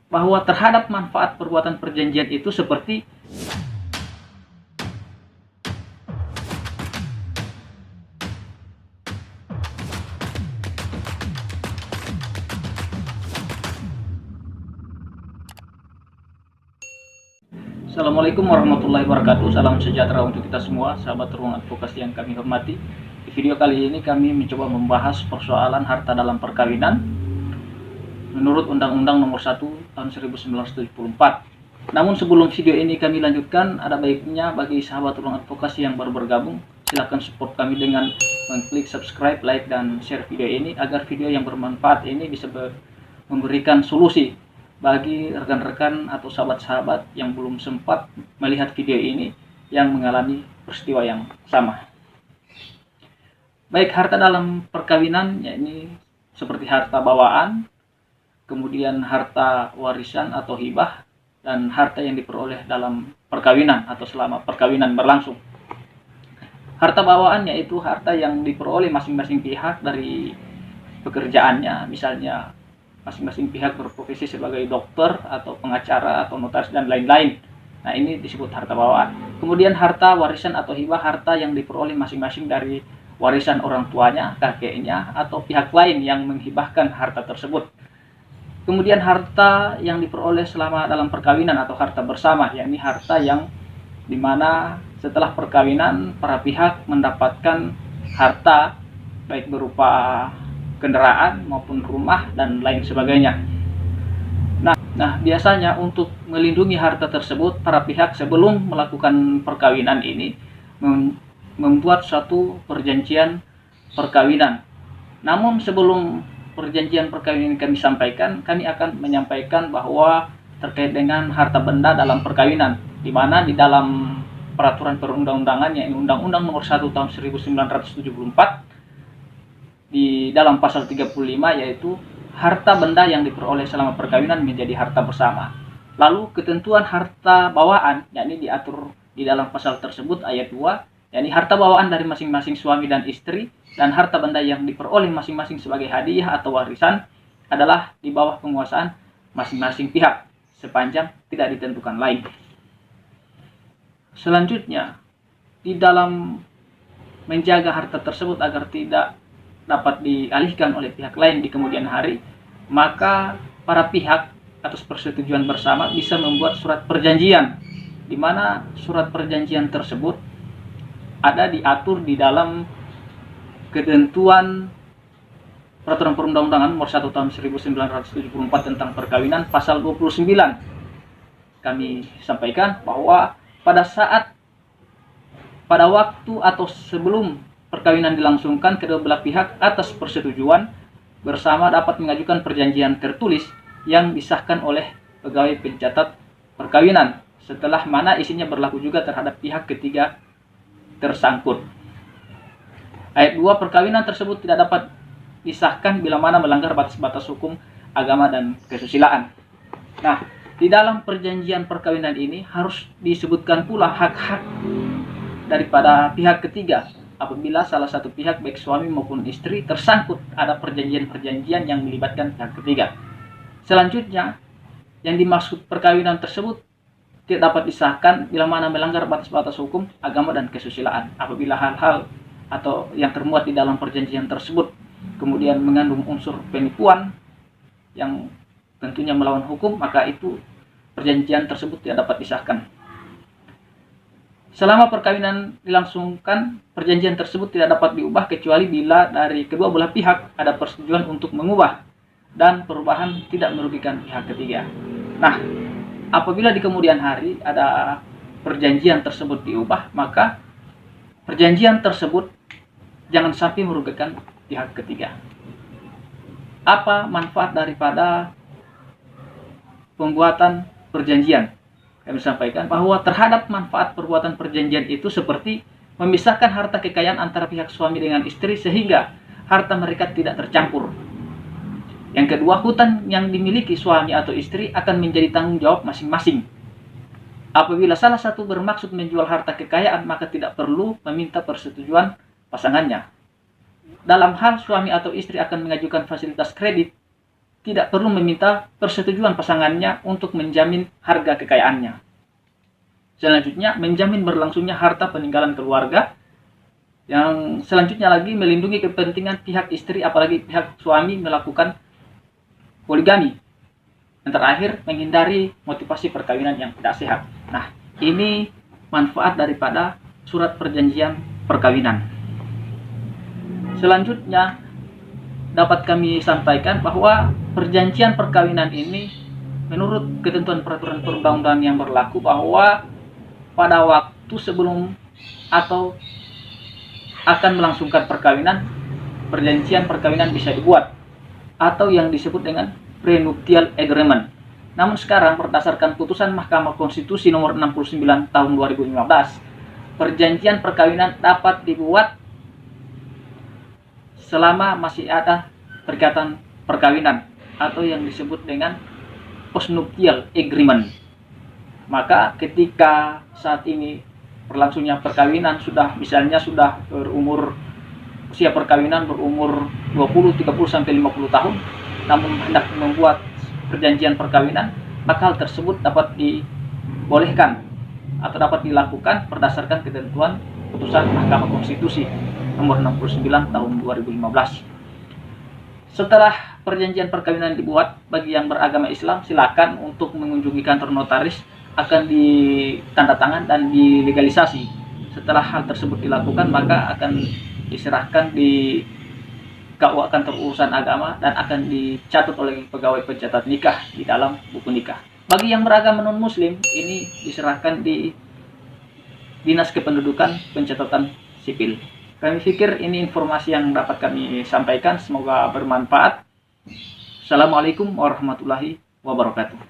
bahwa terhadap manfaat perbuatan perjanjian itu seperti Assalamualaikum warahmatullahi wabarakatuh. Salam sejahtera untuk kita semua, sahabat ruang advokasi yang kami hormati. Di video kali ini kami mencoba membahas persoalan harta dalam perkawinan menurut Undang-Undang Nomor 1 Tahun 1974. Namun sebelum video ini kami lanjutkan, ada baiknya bagi sahabat ruang advokasi yang baru bergabung, silahkan support kami dengan mengklik subscribe, like, dan share video ini agar video yang bermanfaat ini bisa memberikan solusi bagi rekan-rekan atau sahabat-sahabat yang belum sempat melihat video ini yang mengalami peristiwa yang sama. Baik, harta dalam perkawinan yakni seperti harta bawaan, kemudian harta warisan atau hibah, dan harta yang diperoleh dalam perkawinan atau selama perkawinan berlangsung. Harta bawaan yaitu harta yang diperoleh masing-masing pihak dari pekerjaannya, misalnya masing-masing pihak berprofesi sebagai dokter atau pengacara atau notaris dan lain-lain. Nah, ini disebut harta bawaan. Kemudian harta warisan atau hibah, harta yang diperoleh masing-masing dari warisan orang tuanya, kakeknya, atau pihak lain yang menghibahkan harta tersebut. Kemudian harta yang diperoleh selama dalam perkawinan atau harta bersama, yakni harta yang dimana setelah perkawinan para pihak mendapatkan harta baik berupa kendaraan maupun rumah dan lain sebagainya. Nah, biasanya untuk melindungi harta tersebut, para pihak sebelum melakukan perkawinan ini membuat suatu perjanjian perkawinan. Namun sebelum perjanjian perkawinan kami sampaikan, kami akan menyampaikan bahwa terkait dengan harta benda dalam perkawinan, di mana di dalam peraturan perundang-undangan yaitu Undang-Undang Nomor 1 Tahun 1974 di dalam pasal 35 yaitu harta benda yang diperoleh selama perkawinan menjadi harta bersama. Lalu ketentuan harta bawaan yakni diatur di dalam pasal tersebut ayat 2, yakni harta bawaan dari masing-masing suami dan istri dan harta benda yang diperoleh masing-masing sebagai hadiah atau warisan adalah di bawah penguasaan masing-masing pihak sepanjang tidak ditentukan lain. Selanjutnya, di dalam menjaga harta tersebut agar tidak dapat dialihkan oleh pihak lain di kemudian hari, maka para pihak atas persetujuan bersama bisa membuat surat perjanjian, di mana surat perjanjian tersebut ada diatur di dalam ketentuan peraturan perundang-undangan nomor 1 tahun 1974 tentang perkawinan pasal 29. Kami sampaikan bahwa pada waktu atau sebelum perkawinan dilangsungkan, kedua belah pihak atas persetujuan bersama dapat mengajukan perjanjian tertulis yang disahkan oleh pegawai pencatat perkawinan, setelah mana isinya berlaku juga terhadap pihak ketiga tersangkut. Ayat 2, perkawinan tersebut tidak dapat disahkan bila mana melanggar batas-batas hukum, agama, dan kesusilaan. Nah, di dalam perjanjian perkawinan ini harus disebutkan pula hak-hak daripada pihak ketiga apabila salah satu pihak baik suami maupun istri tersangkut ada perjanjian-perjanjian yang melibatkan pihak ketiga. Selanjutnya, yang dimaksud perkawinan tersebut tidak dapat disahkan bila mana melanggar batas-batas hukum, agama, dan kesusilaan. Apabila hal-hal atau yang termuat di dalam perjanjian tersebut kemudian mengandung unsur penipuan yang tentunya melawan hukum, maka itu perjanjian tersebut tidak dapat disahkan. Selama perkawinan dilangsungkan, perjanjian tersebut tidak dapat diubah kecuali bila dari kedua belah pihak ada persetujuan untuk mengubah dan perubahan tidak merugikan pihak ketiga. Nah, apabila di kemudian hari ada perjanjian tersebut diubah, maka perjanjian tersebut jangan sampai merugikan pihak ketiga. Apa manfaat daripada pembuatan perjanjian? Kami sampaikan bahwa terhadap manfaat perbuatan perjanjian itu seperti memisahkan harta kekayaan antara pihak suami dengan istri sehingga harta mereka tidak tercampur. Yang kedua, hutang yang dimiliki suami atau istri akan menjadi tanggung jawab masing-masing. Apabila salah satu bermaksud menjual harta kekayaan, maka tidak perlu meminta persetujuan pasangannya. Dalam hal suami atau istri akan mengajukan fasilitas kredit tidak perlu meminta persetujuan pasangannya untuk menjamin harga kekayaannya. Selanjutnya, menjamin berlangsungnya harta peninggalan keluarga. Yang selanjutnya lagi, melindungi kepentingan pihak istri, apalagi pihak suami melakukan poligami. Yang terakhir, menghindari motivasi perkawinan yang tidak sehat. Nah, ini manfaat daripada surat perjanjian perkawinan. Selanjutnya, dapat kami sampaikan bahwa perjanjian perkawinan ini menurut ketentuan peraturan perundang-undangan yang berlaku bahwa pada waktu sebelum atau akan melangsungkan perkawinan, perjanjian perkawinan bisa dibuat atau yang disebut dengan prenuptial agreement. Namun sekarang berdasarkan putusan Mahkamah Konstitusi nomor 69 tahun 2015, perjanjian perkawinan dapat dibuat selama masih ada perikatan perkawinan atau yang disebut dengan postnuptial agreement. Maka ketika saat ini berlangsungnya perkawinan misalnya sudah berumur, usia perkawinan berumur 20, 30 sampai 50 tahun, namun hendak membuat perjanjian perkawinan, maka hal tersebut dapat dibolehkan atau dapat dilakukan berdasarkan ketentuan putusan Mahkamah Konstitusi nomor 69 tahun 2015. Setelah perjanjian perkawinan dibuat, bagi yang beragama Islam silakan untuk mengunjungi kantor notaris, akan ditandatangan dan dilegalisasi. Setelah hal tersebut dilakukan, maka akan diserahkan di KUA kantor urusan agama dan akan dicatat oleh pegawai pencatat nikah di dalam buku nikah. Bagi yang beragama non muslim, ini diserahkan di Dinas Kependudukan Pencatatan Sipil. Kami pikir ini informasi yang dapat kami sampaikan, semoga bermanfaat. Assalamualaikum warahmatullahi wabarakatuh.